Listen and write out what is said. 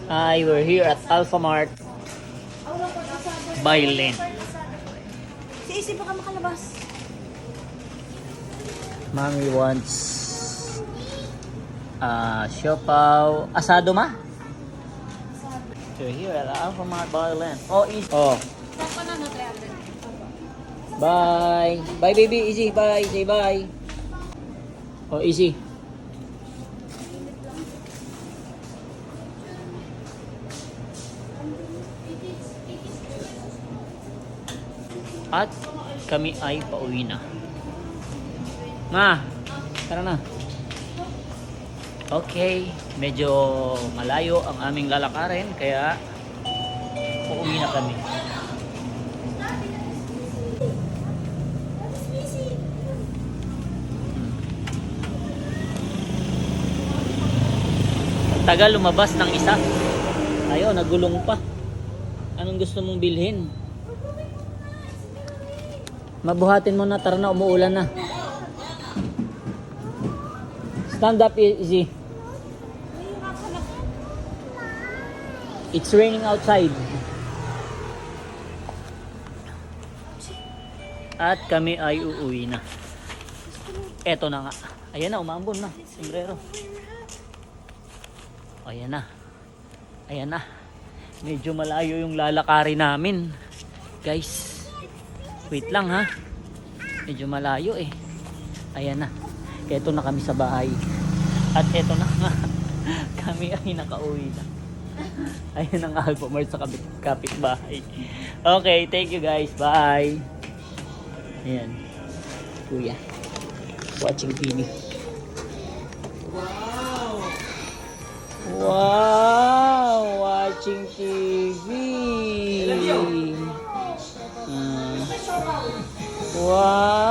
Hi, we're here at Alphamart. By Len. Si Isi baka makalabas. Mommy wants siopaw. Asado ma? We're here at Alphamart by Len. Oh, oh. Saan na 300? Bye. Bye baby, easy. Bye. Say bye. Oh, easy. At kami ay pauwi na. Ma, tara na. Okay, medyo malayo ang aming lalakarin kaya pauwi na kami. Tagal lumabas ng isa. Ayaw, nagulong pa. Anong gusto mong bilhin? Mabuhatin mo na, tara na, umuulan na. Stand up, easy. It's raining outside. At kami ay uuwi na. Eto na nga. Ayan na, umambon na. Sombrero. Ayan na. Ayan na. Medyo malayo yung lalakari namin. Guys. Wait lang ha. Medyo malayo eh. Ayan na. Eto na kami sa bahay. At eto na nga. Kami ay nakauwi na. Ayan ang Alphamart sa kapitbahay. Okay, thank you guys. Bye. Ayan. Kuya. Watching TV. Wow! Watching TV. Wow!